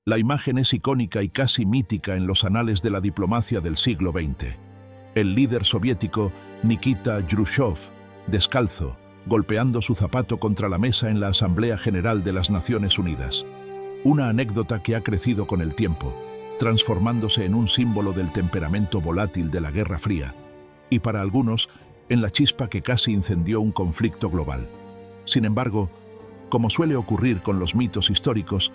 La imagen es icónica y casi mítica en los anales de la diplomacia del siglo XX. El líder soviético Nikita Khrushchev, descalzo, golpeando su zapato contra la mesa en la Asamblea General de las Naciones Unidas. Una anécdota que ha crecido con el tiempo, transformándose en un símbolo del temperamento volátil de la Guerra Fría, y para algunos, en la chispa que casi incendió un conflicto global. Sin embargo, como suele ocurrir con los mitos históricos,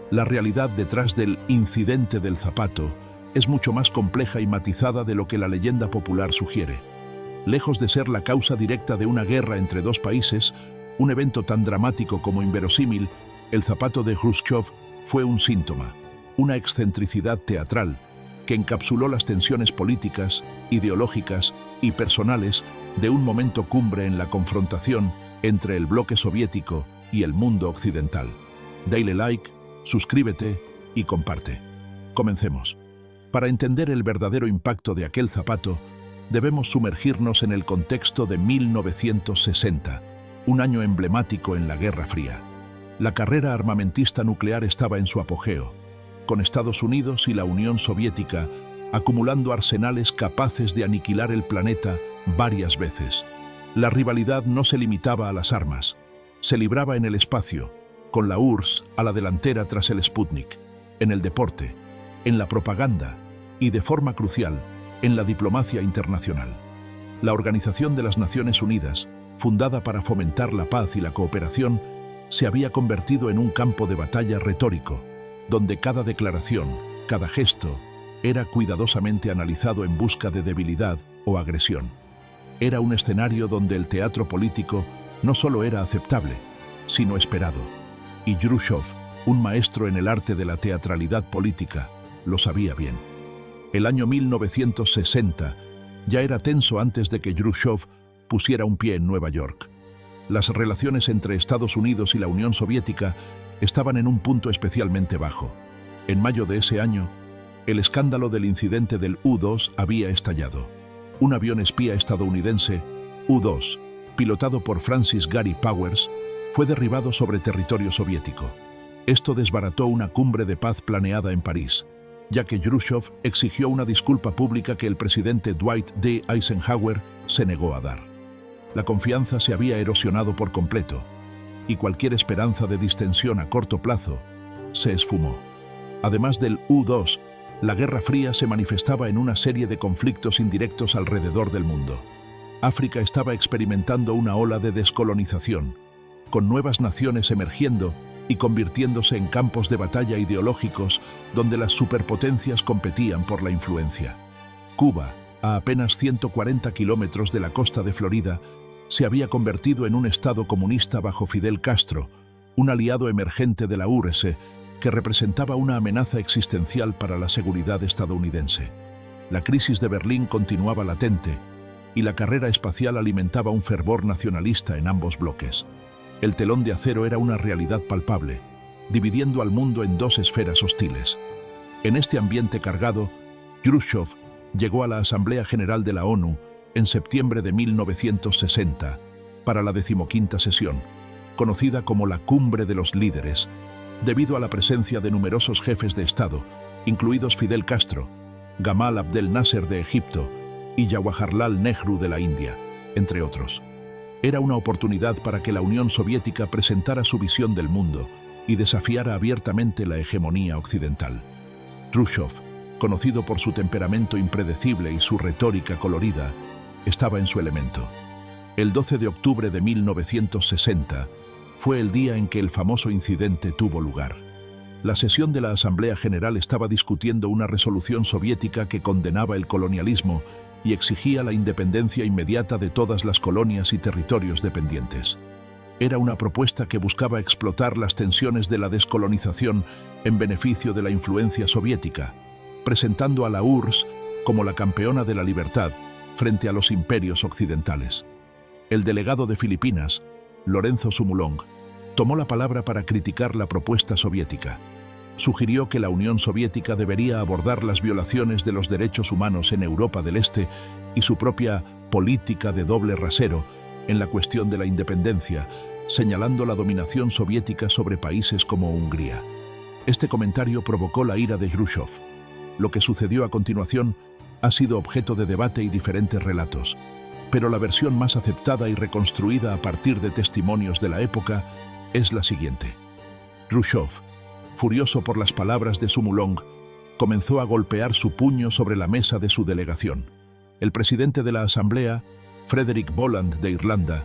la realidad detrás del incidente del zapato es mucho más compleja y matizada de lo que la leyenda popular sugiere. Lejos de ser la causa directa de una guerra entre dos países, un evento tan dramático como inverosímil, el zapato de Khrushchev fue un síntoma, una excentricidad teatral que encapsuló las tensiones políticas, ideológicas y personales de un momento cumbre en la confrontación entre el bloque soviético y el mundo occidental. Dale like, suscríbete y comparte. Comencemos. Para entender el verdadero impacto de aquel zapato, debemos sumergirnos en el contexto de 1960, un año emblemático en la Guerra Fría. La carrera armamentista nuclear estaba en su apogeo, con Estados Unidos y la Unión Soviética acumulando arsenales capaces de aniquilar el planeta varias veces. La rivalidad no se limitaba a las armas, se libraba en el espacio, con la URSS a la delantera tras el Sputnik, en el deporte, en la propaganda y, de forma crucial, en la diplomacia internacional. La Organización de las Naciones Unidas, fundada para fomentar la paz y la cooperación, se había convertido en un campo de batalla retórico, donde cada declaración, cada gesto, era cuidadosamente analizado en busca de debilidad o agresión. Era un escenario donde el teatro político no solo era aceptable, sino esperado. Y Khrushchev, un maestro en el arte de la teatralidad política, lo sabía bien. El año 1960 ya era tenso antes de que Khrushchev pusiera un pie en Nueva York. Las relaciones entre Estados Unidos y la Unión Soviética estaban en un punto especialmente bajo. En mayo de ese año, el escándalo del incidente del U-2 había estallado. Un avión espía estadounidense, U-2, pilotado por Francis Gary Powers, fue derribado sobre territorio soviético. Esto desbarató una cumbre de paz planeada en París, ya que Khrushchev exigió una disculpa pública que el presidente Dwight D. Eisenhower se negó a dar. La confianza se había erosionado por completo, y cualquier esperanza de distensión a corto plazo se esfumó. Además del U-2, la Guerra Fría se manifestaba en una serie de conflictos indirectos alrededor del mundo. África estaba experimentando una ola de descolonización, con nuevas naciones emergiendo y convirtiéndose en campos de batalla ideológicos donde las superpotencias competían por la influencia. Cuba, a apenas 140 kilómetros de la costa de Florida, se había convertido en un estado comunista bajo Fidel Castro, un aliado emergente de la URSS que representaba una amenaza existencial para la seguridad estadounidense. La crisis de Berlín continuaba latente y la carrera espacial alimentaba un fervor nacionalista en ambos bloques. El telón de acero era una realidad palpable, dividiendo al mundo en dos esferas hostiles. En este ambiente cargado, Khrushchev llegó a la Asamblea General de la ONU en septiembre de 1960 para la 15ª sesión, conocida como la Cumbre de los Líderes, debido a la presencia de numerosos jefes de Estado, incluidos Fidel Castro, Gamal Abdel Nasser de Egipto y Jawaharlal Nehru de la India, entre otros. Era una oportunidad para que la Unión Soviética presentara su visión del mundo y desafiara abiertamente la hegemonía occidental. Khrushchev, conocido por su temperamento impredecible y su retórica colorida, estaba en su elemento. El 12 de octubre de 1960 fue el día en que el famoso incidente tuvo lugar. La sesión de la Asamblea General estaba discutiendo una resolución soviética que condenaba el colonialismo y exigía la independencia inmediata de todas las colonias y territorios dependientes. Era una propuesta que buscaba explotar las tensiones de la descolonización en beneficio de la influencia soviética, presentando a la URSS como la campeona de la libertad frente a los imperios occidentales. El delegado de Filipinas, Lorenzo Sumulong, tomó la palabra para criticar la propuesta soviética. Sugirió que la Unión Soviética debería abordar las violaciones de los derechos humanos en Europa del Este y su propia política de doble rasero en la cuestión de la independencia, señalando la dominación soviética sobre países como Hungría. Este comentario provocó la ira de Jrushchov. Lo que sucedió a continuación ha sido objeto de debate y diferentes relatos, pero la versión más aceptada y reconstruida a partir de testimonios de la época es la siguiente. Jrushchov, furioso por las palabras de Sumulong, comenzó a golpear su puño sobre la mesa de su delegación. El presidente de la Asamblea, Frederick Boland de Irlanda,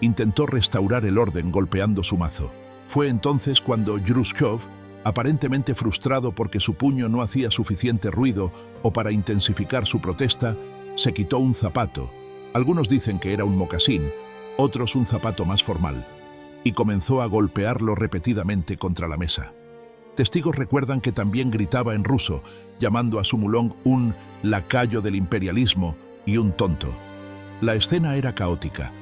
intentó restaurar el orden golpeando su mazo. Fue entonces cuando Jrushchov, aparentemente frustrado porque su puño no hacía suficiente ruido o para intensificar su protesta, se quitó un zapato. Algunos dicen que era un mocasín, otros un zapato más formal, y comenzó a golpearlo repetidamente contra la mesa. Testigos recuerdan que también gritaba en ruso, llamando a Sumulong un lacayo del imperialismo y un tonto. La escena era caótica.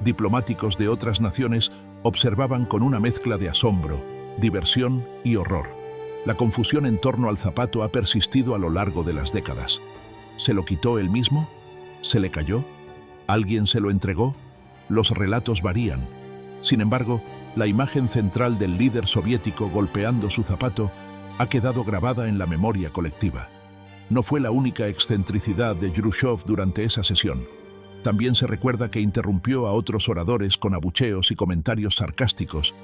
Diplomáticos de otras naciones observaban con una mezcla de asombro, diversión y horror. La confusión en torno al zapato ha persistido a lo largo de las décadas. ¿Se lo quitó él mismo? ¿Se le cayó? ¿Alguien se lo entregó? Los relatos varían. Sin embargo, la imagen central del líder soviético golpeando su zapato ha quedado grabada en la memoria colectiva. No fue la única excentricidad de Jrushchov durante esa sesión. También se recuerda que interrumpió a otros oradores con abucheos y comentarios sarcásticos,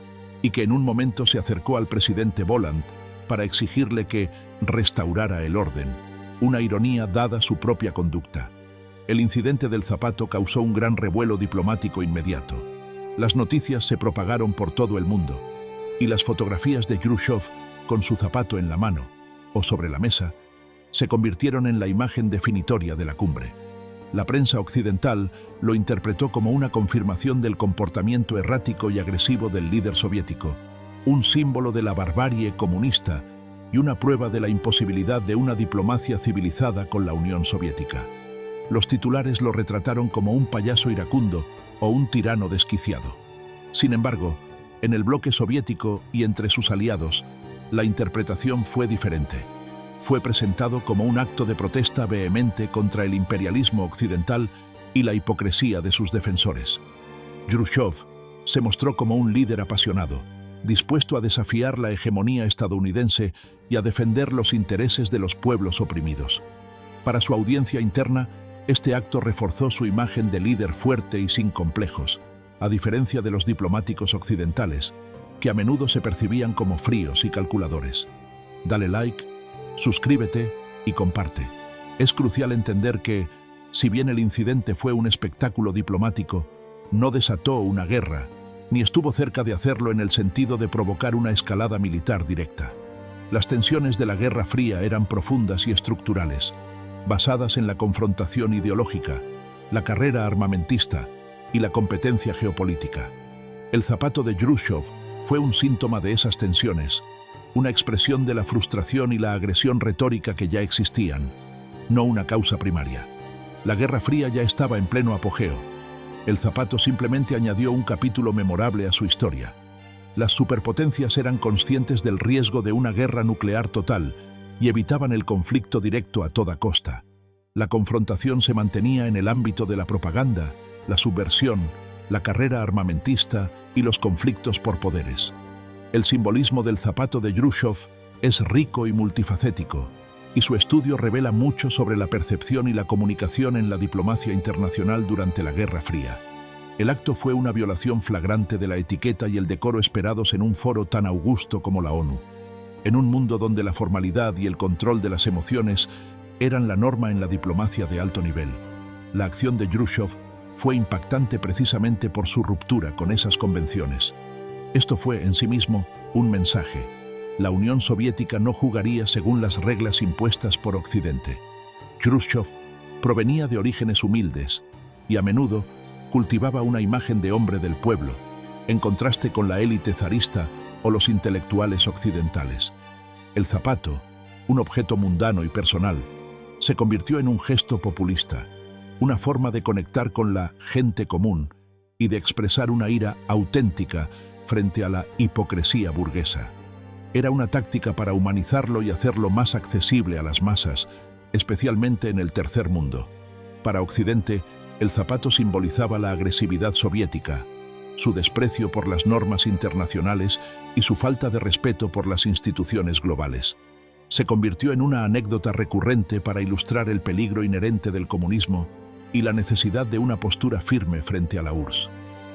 y que en un momento se acercó al presidente Boland para exigirle que restaurara el orden, una ironía dada su propia conducta. El incidente del zapato causó un gran revuelo diplomático inmediato. Las noticias se propagaron por todo el mundo, y las fotografías de Jrushchov con su zapato en la mano o sobre la mesa se convirtieron en la imagen definitoria de la cumbre. La prensa occidental lo interpretó como una confirmación del comportamiento errático y agresivo del líder soviético, un símbolo de la barbarie comunista y una prueba de la imposibilidad de una diplomacia civilizada con la Unión Soviética. Los titulares lo retrataron como un payaso iracundo o un tirano desquiciado. Sin embargo, en el bloque soviético y entre sus aliados, la interpretación fue diferente. Fue presentado como un acto de protesta vehemente contra el imperialismo occidental y la hipocresía de sus defensores. Jrushchov se mostró como un líder apasionado, dispuesto a desafiar la hegemonía estadounidense y a defender los intereses de los pueblos oprimidos. Para su audiencia interna, este acto reforzó su imagen de líder fuerte y sin complejos, a diferencia de los diplomáticos occidentales, que a menudo se percibían como fríos y calculadores. Dale like, suscríbete y comparte. Es crucial entender que, si bien el incidente fue un espectáculo diplomático, no desató una guerra, ni estuvo cerca de hacerlo en el sentido de provocar una escalada militar directa. Las tensiones de la Guerra Fría eran profundas y estructurales, basadas en la confrontación ideológica, la carrera armamentista y la competencia geopolítica. El zapato de Jrushchov fue un síntoma de esas tensiones, una expresión de la frustración y la agresión retórica que ya existían, no una causa primaria. La Guerra Fría ya estaba en pleno apogeo. El zapato simplemente añadió un capítulo memorable a su historia. Las superpotencias eran conscientes del riesgo de una guerra nuclear total y evitaban el conflicto directo a toda costa. La confrontación se mantenía en el ámbito de la propaganda, la subversión, la carrera armamentista y los conflictos por poderes. El simbolismo del zapato de Jrushchov es rico y multifacético, y su estudio revela mucho sobre la percepción y la comunicación en la diplomacia internacional durante la Guerra Fría. El acto fue una violación flagrante de la etiqueta y el decoro esperados en un foro tan augusto como la ONU. En un mundo donde la formalidad y el control de las emociones eran la norma en la diplomacia de alto nivel, la acción de Jrushchov fue impactante precisamente por su ruptura con esas convenciones. Esto fue en sí mismo un mensaje. La Unión Soviética no jugaría según las reglas impuestas por Occidente. Jrushchov provenía de orígenes humildes y a menudo cultivaba una imagen de hombre del pueblo, en contraste con la élite zarista o los intelectuales occidentales. El zapato, un objeto mundano y personal, se convirtió en un gesto populista, una forma de conectar con la gente común y de expresar una ira auténtica frente a la hipocresía burguesa. Era una táctica para humanizarlo y hacerlo más accesible a las masas, especialmente en el tercer mundo. Para Occidente, el zapato simbolizaba la agresividad soviética, su desprecio por las normas internacionales y su falta de respeto por las instituciones globales. Se convirtió en una anécdota recurrente para ilustrar el peligro inherente del comunismo y la necesidad de una postura firme frente a la URSS.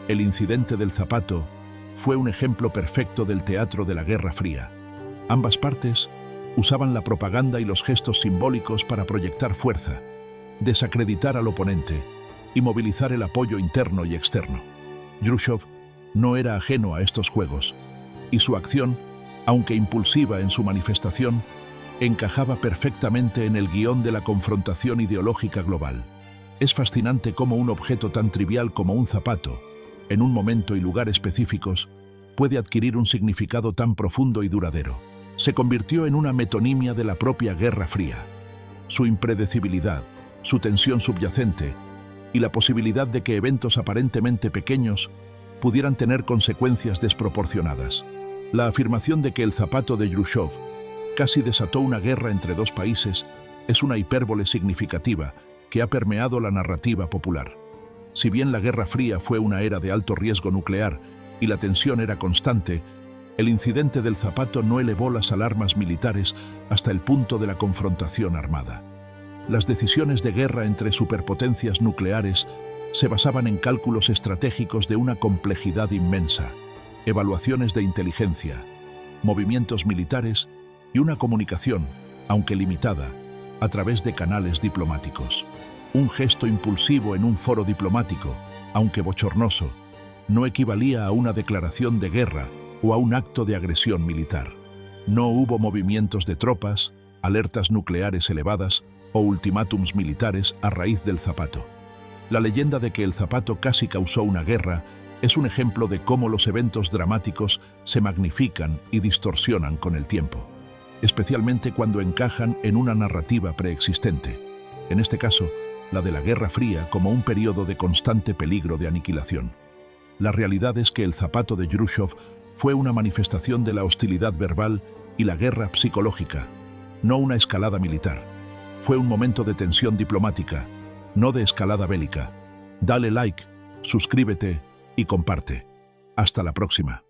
El incidente del zapato fue un ejemplo perfecto del teatro de la Guerra Fría. Ambas partes usaban la propaganda y los gestos simbólicos para proyectar fuerza, desacreditar al oponente y movilizar el apoyo interno y externo. Jrushchov no era ajeno a estos juegos, y su acción, aunque impulsiva en su manifestación, encajaba perfectamente en el guión de la confrontación ideológica global. Es fascinante cómo un objeto tan trivial como un zapato, en un momento y lugar específicos, puede adquirir un significado tan profundo y duradero. Se convirtió en una metonimia de la propia Guerra Fría. Su impredecibilidad, su tensión subyacente y la posibilidad de que eventos aparentemente pequeños pudieran tener consecuencias desproporcionadas. La afirmación de que el zapato de Jrushchov casi desató una guerra entre dos países es una hipérbole significativa que ha permeado la narrativa popular. Si bien la Guerra Fría fue una era de alto riesgo nuclear y la tensión era constante, el incidente del zapato no elevó las alarmas militares hasta el punto de la confrontación armada. Las decisiones de guerra entre superpotencias nucleares se basaban en cálculos estratégicos de una complejidad inmensa, evaluaciones de inteligencia, movimientos militares y una comunicación, aunque limitada, a través de canales diplomáticos. Un gesto impulsivo en un foro diplomático, aunque bochornoso, no equivalía a una declaración de guerra o a un acto de agresión militar. No hubo movimientos de tropas, alertas nucleares elevadas o ultimátums militares a raíz del zapato. La leyenda de que el zapato casi causó una guerra es un ejemplo de cómo los eventos dramáticos se magnifican y distorsionan con el tiempo, especialmente cuando encajan en una narrativa preexistente, en este caso, la de la Guerra Fría como un periodo de constante peligro de aniquilación. La realidad es que el zapato de Jrushchov fue una manifestación de la hostilidad verbal y la guerra psicológica, no una escalada militar. Fue un momento de tensión diplomática, no de escalada bélica. Dale like, suscríbete y comparte. Hasta la próxima.